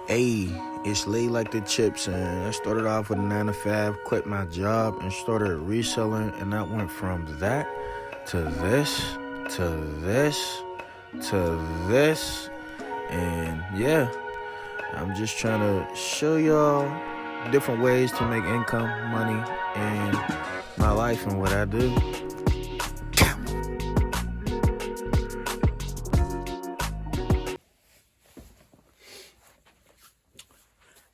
Hey, it's laid like the chips, and I started off with a 9 to 5, quit my job, and started reselling, and I went from that to this, to this, to this, and yeah, I'm just trying to show y'all different ways to make income, money, and my life and what I do.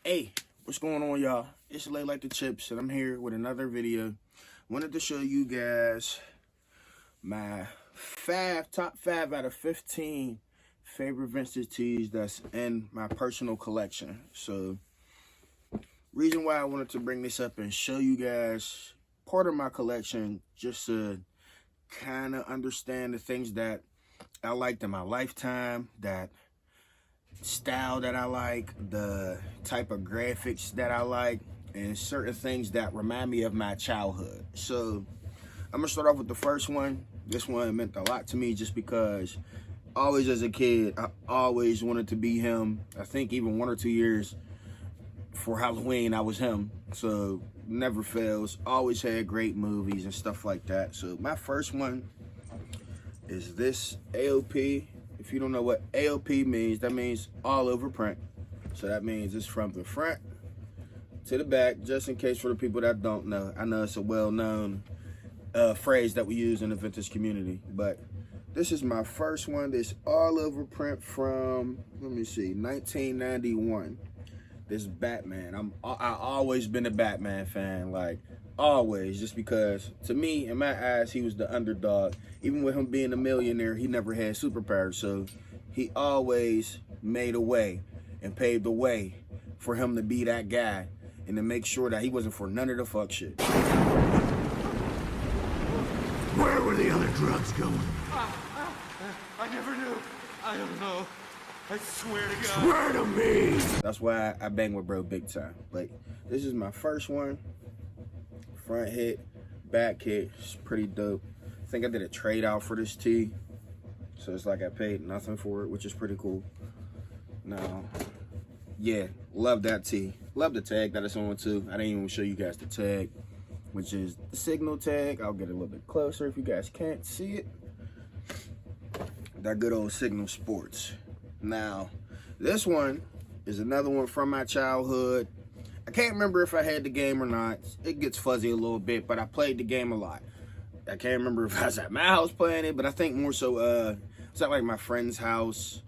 Hey, what's going on, y'all? It's laid like the chips, and I'm here with another video. Wanted to show you guys my top 5 out of 15 favorite vintage tees that's in my personal collection. So, reason why I wanted to bring this up and show you guys part of my collection, just to kind of understand the things that I liked in my lifetime, that style that I like, the type of graphics that I like, and certain things that remind me of my childhood. So I'm gonna start off with the first one. This one meant a lot to me just because always as a kid, I always wanted to be him. I think even 1 or 2 years for Halloween, I was him. So never fails. Always had great movies and stuff like that. So my first one is this AOP. If you don't know what AOP means, that means all over print. So that means it's from the front to the back, just in case for the people that don't know. I know it's a well-known phrase that we use in the vintage community, but this is my first one. This all over print from, let me see, 1991. This Batman. I always been a Batman fan, like always, just because to me, in my eyes, he was the underdog. Even with him being a millionaire, he never had superpowers, so he always made a way and paved the way for him to be that guy and to make sure that he wasn't for none of the fuck shit. Where were the other drugs going? I never knew. I don't know. I swear to God. Swear to me! That's why I bang with bro big time. Like, this is my first one. Front hit, back hit. It's pretty dope. I think I did a trade out for this tee. So it's like I paid nothing for it, which is pretty cool. Now, yeah, love that tee. Love the tag that it's on too. I didn't even show you guys the tag, which is the signal tag. I'll get a little bit closer if you guys can't see it. That good old Signal Sports. Now, this one is another one from my childhood. I can't remember if I had the game or not. It gets fuzzy a little bit, but I played the game a lot. I can't remember if I was at my house playing it, but I think more so it's at like my friend's house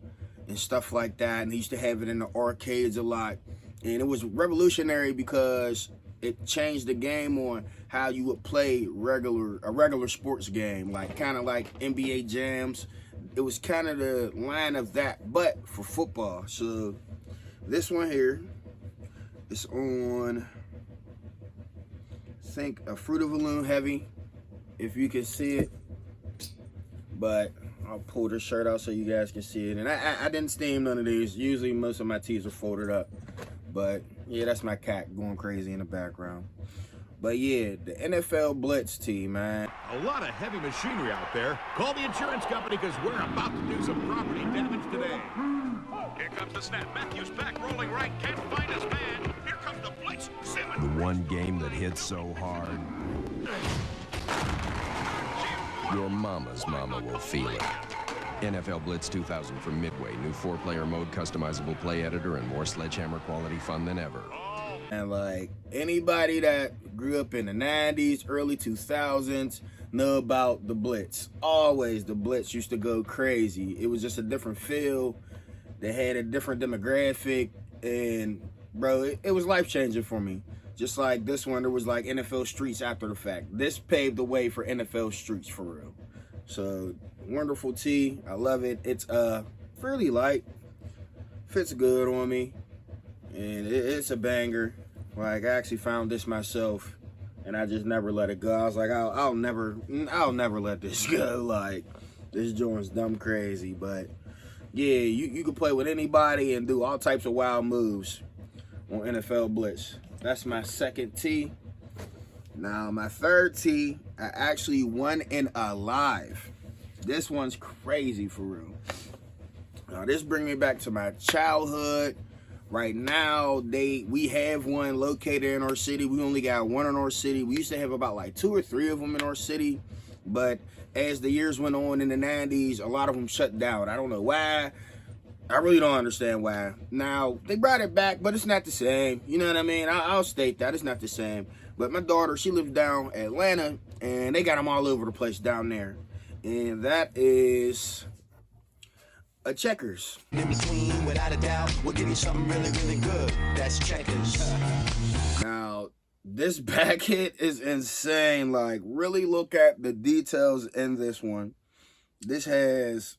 and stuff like that. And he used to have it in the arcades a lot. And it was revolutionary because it changed the game on how you would play a regular sports game, like kind of like NBA jams. It was kind of the line of that, but for football. So this one here is on, I think, a Fruit of the Loom heavy, if you can see it. But I'll pull the shirt out so you guys can see it. And I didn't steam none of these. Usually most of my tees are folded up. But yeah, that's my cat going crazy in the background. But yeah, the NFL Blitz tee, man. A lot of heavy machinery out there. Call the insurance company because we're about to do some property damage today. Here comes the snap. Matthews back, rolling right. Can't find his man. Here comes the blitz. Simmons. The one game that hits so hard, your mama's mama will feel it. NFL Blitz 2000 from Midway. New 4-player mode, customizable play editor, and more Sledgehammer quality fun than ever. And like anybody that grew up in the 90s, early 2000s, know about the Blitz. Always the Blitz used to go crazy. It was just a different feel. They had a different demographic. And bro, it was life-changing for me. Just like this one, there was like NFL Streets after the fact. This paved the way for NFL Streets for real. So, wonderful tee. I love it. It's fairly light. Fits good on me. And it's a banger. Like, I actually found this myself, and I just never let it go. I was like, I'll never let this go. Like, this joint's dumb crazy. But yeah, you can play with anybody and do all types of wild moves on NFL Blitz. That's my second tee. Now, my third tee, I actually won in a live. This one's crazy for real. Now, this brings me back to my childhood. Right now, we have one located in our city. We only got one in our city. We used to have about like 2 or 3 of them in our city, but as the years went on in the 90s, a lot of them shut down. I don't know why. I really don't understand why. Now, they brought it back, but it's not the same. You know what I mean? I'll state that. It's not the same. But my daughter, she lives down Atlanta, and they got them all over the place down there. And that is a Checkers. In between, without a doubt, we'll give you something really, really good. That's Checkers. Now, this back hit is insane. Like, really look at the details in this one. This has,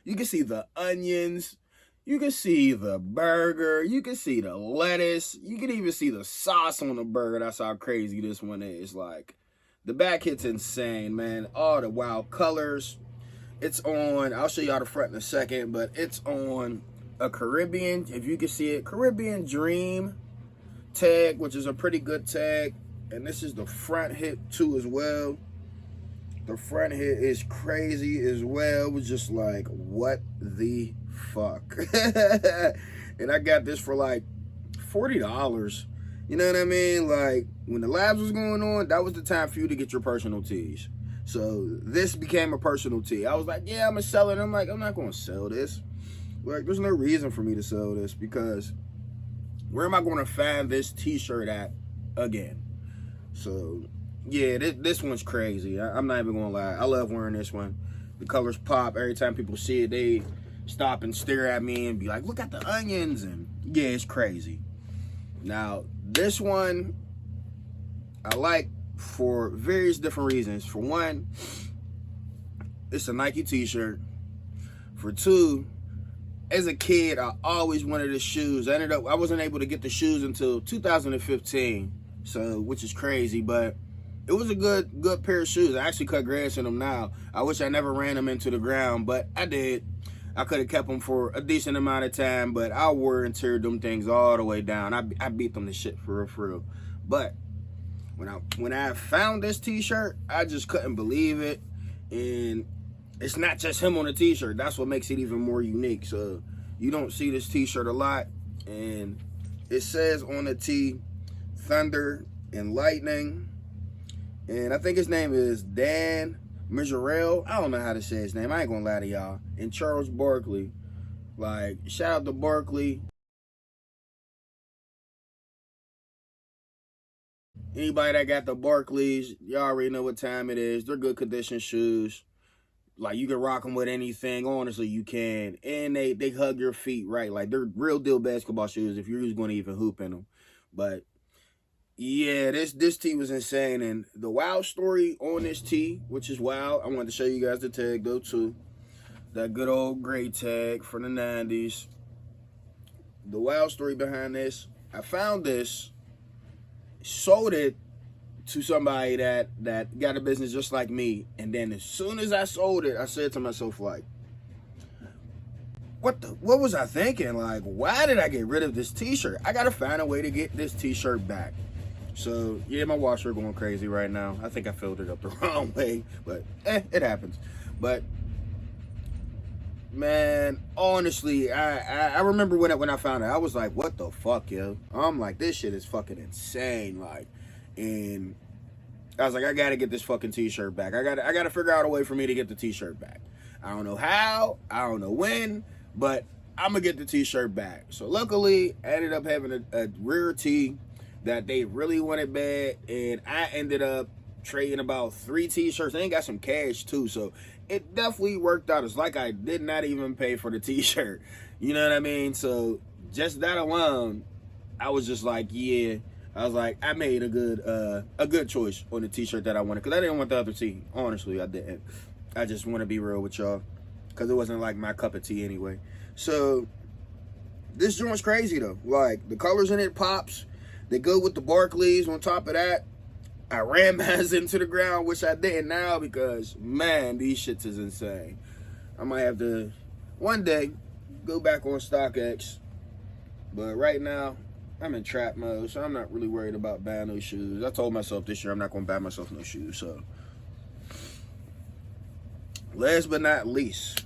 you can see the onions. You can see the burger. You can see the lettuce. You can even see the sauce on the burger. That's how crazy this one is. Like, the back hit's insane, man. All the wild colors. It's on, I'll show y'all the front in a second, but it's on a Caribbean, if you can see it, Caribbean Dream tag, which is a pretty good tag. And this is the front hit too as well. The front hit is crazy as well. It was just like, what the fuck? And I got this for like $40. You know what I mean? Like, when the labs was going on, that was the time for you to get your personal tees. So this became a personal tee. I was like, yeah, I'm gonna sell it. I'm like, I'm not gonna sell this. Like, there's no reason for me to sell this, because where am I gonna find this t-shirt at again? So yeah, this one's crazy. I'm not even gonna lie. I love wearing this one. The colors pop. Every time people see it, they stop and stare at me and be like, look at the onions. And yeah, it's crazy. Now, this one I like for various different reasons. For one, it's a Nike t-shirt. For two, as a kid, I always wanted the shoes. I wasn't able to get the shoes until 2015, so, which is crazy, but it was a good pair of shoes. I actually cut grass in them now. I wish I never ran them into the ground, but I did. I could have kept them for a decent amount of time, but I wore and teared them things all the way down. I beat them to shit for real. But when I found this t-shirt, I just couldn't believe it. And it's not just him on the t-shirt. That's what makes it even more unique. So you don't see this t-shirt a lot. And it says on the tee, Thunder and Lightning. And I think his name is Dan Miserel. I don't know how to say his name. I ain't gonna lie to y'all. And Charles Barkley. Like, shout out to Barkley. Anybody that got the Barkleys, y'all already know what time it is. They're good condition shoes. Like, you can rock them with anything. Honestly, you can. And they hug your feet right. Like, they're real deal basketball shoes if you're just going to even hoop in them. But yeah, this tee was insane. And the wild story on this tee, which is wild, I wanted to show you guys the tag though too. That good old gray tag from the 90s. The wild story behind this, I found this, sold it to somebody that got a business just like me, and then as soon as I sold it, I said to myself, like, what was I thinking? Like, why did I get rid of this t-shirt? I gotta find a way to get this t-shirt back. So yeah, my washer going crazy right now. I think I filled it up the wrong way, but it happens. But man, honestly, I remember when I found it, I was like, what the fuck, yo? I'm like, this shit is fucking insane. Like, and I was like, I gotta get this fucking t-shirt back. I gotta figure out a way for me to get the t-shirt back. I don't know how, I don't know when, but I'm gonna get the t-shirt back. So luckily, I ended up having a rare tee that they really wanted bad, and I ended up trading about 3 t-shirts. They ain't got some cash too, so it definitely worked out. It's like I did not even pay for the t-shirt. You know what I mean? So just that alone, I was just like, yeah. I was like, I made a good choice on the t-shirt that I wanted, because I didn't want the other tee. Honestly, I didn't. I just want to be real with y'all, because it wasn't like my cup of tea anyway. So this joint's crazy though. Like, the colors in it pops. They go with the Barkleys. On top of that, I ran my ass into the ground, which I didn't now, because man, these shits is insane. I might have to one day go back on StockX, but right now I'm in trap mode, so I'm not really worried about buying those shoes. I told myself this year I'm not going to buy myself no shoes. So last but not least,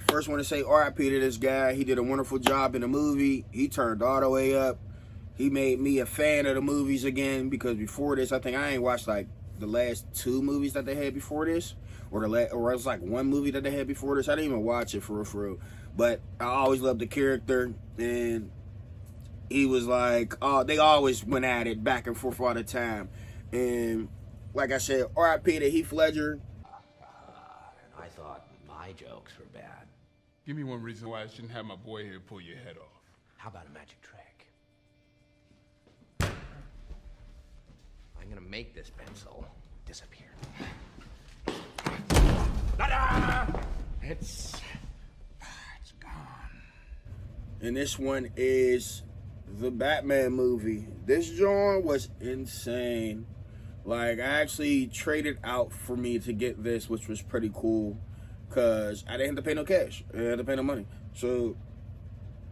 I First, want to say R.I.P. to this guy. He did a wonderful job in the movie. He turned all the way up. He made me a fan of the movies again, because before this, I think I ain't watched like the last 2 movies that they had before this, or it was like 1 movie that they had before this. I didn't even watch it for real. But I always loved the character, and he was like, oh, they always went at it back and forth all the time. And like I said, R.I.P. to Heath Ledger. I thought my jokes were bad. Give me one reason why I shouldn't have my boy here pull your head off. How about a magic trick? I'm gonna make this pencil disappear. It's gone. And this one is the Batman movie. This joint was insane. Like, I actually traded out for me to get this, which was pretty cool, because I didn't have to pay no cash. I didn't have to pay no money. So,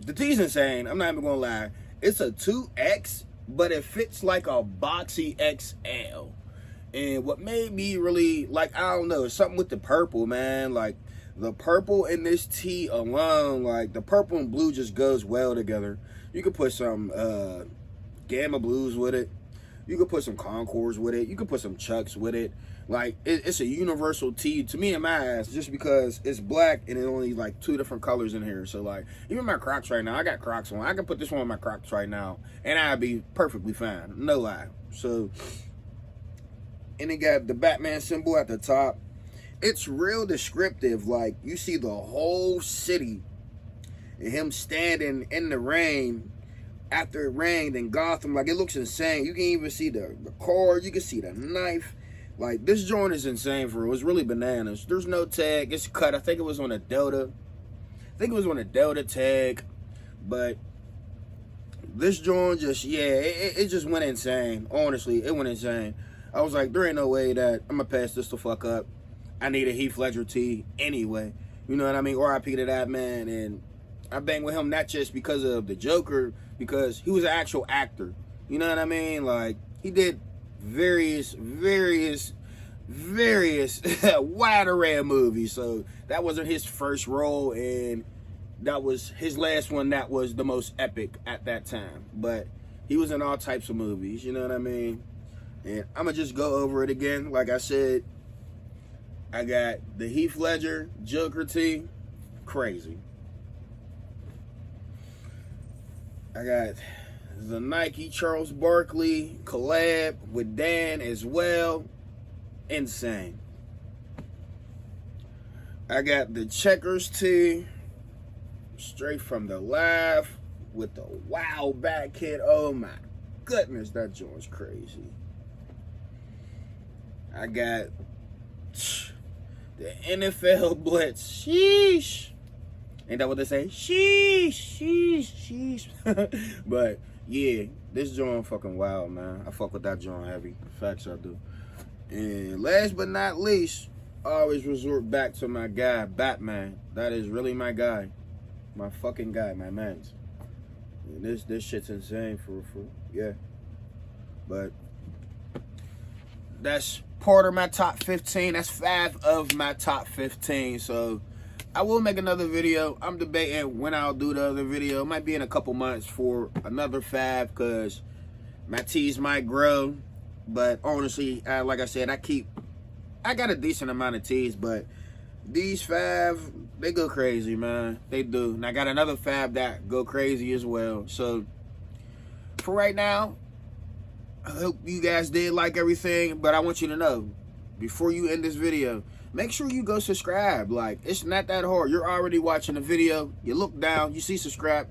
the tea's insane. I'm not even going to lie. It's a 2X, but it fits like a boxy XL. And what made me really, like, I don't know, something with the purple, man. Like, the purple in this tee alone, like, the purple and blue just goes well together. You could put some Gamma Blues with it. You could put some Concords with it. You could put some Chucks with it. Like, it's a universal tee to me and my ass, just because it's black and it only like 2 different colors in here. So, like, even my Crocs right now, I got Crocs on. I can put this one on my Crocs right now, and I'd be perfectly fine. No lie. So, and it got the Batman symbol at the top. It's real descriptive. Like, you see the whole city and him standing in the rain after it rained in Gotham. Like, it looks insane. You can even see the cord. You can see the knife. Like, this joint is insane for real. It's really bananas. There's no tag. It's cut. I think it was on a Delta. I think it was on a Delta tag. But this joint just, yeah, it just went insane. Honestly, it went insane. I was like, there ain't no way that I'm going to pass this the fuck up. I need a Heath Ledger tee anyway. You know what I mean? R.I.P. to that man. And I bang with him not just because of the Joker, because he was an actual actor. You know what I mean? Like, he did various wide array of movies. So that wasn't his first role, and that was his last one that was the most epic at that time. But he was in all types of movies, you know what I mean? And I'm going to just go over it again. Like I said, I got the Heath Ledger Joker tee, crazy. I got the Nike Charles Barkley collab with Dan as well, insane. I got the Checkers tee, straight from the live with the wow back hit. Oh my goodness, that joint's crazy. I got the NFL Blitz. Sheesh. Ain't that what they say? Sheesh, sheesh, sheesh. But yeah, this joint fucking wild, man. I fuck with that joint heavy. Facts, I do. And last but not least, I always resort back to my guy, Batman. That is really my guy. My fucking guy, my mans. And this shit's insane for yeah. But that's part of my top 15. That's 5 of my top 15. So I will make another video. I'm debating when I'll do the other video. It might be in a couple months for another 5, because my tees might grow. But honestly, like I said, I got a decent amount of tees, but these 5, they go crazy, man. They do. And I got another 5 that go crazy as well. So for right now, I hope you guys did like everything, but I want you to know, before you end this video, make sure you go subscribe. Like, it's not that hard. You're already watching the video. You look down, you see subscribe,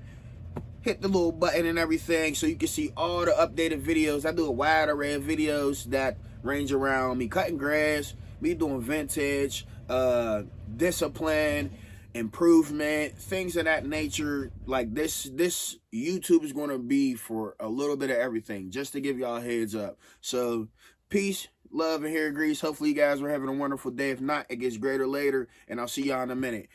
hit the little button and everything so you can see all the updated videos. I do a wide array of videos that range around me cutting grass, me doing vintage, discipline, improvement, things of that nature. Like, this YouTube is going to be for a little bit of everything, just to give y'all a heads up. So peace, love, and hair grease. Hopefully you guys are having a wonderful day. If not, it gets greater later, and I'll see y'all in a minute.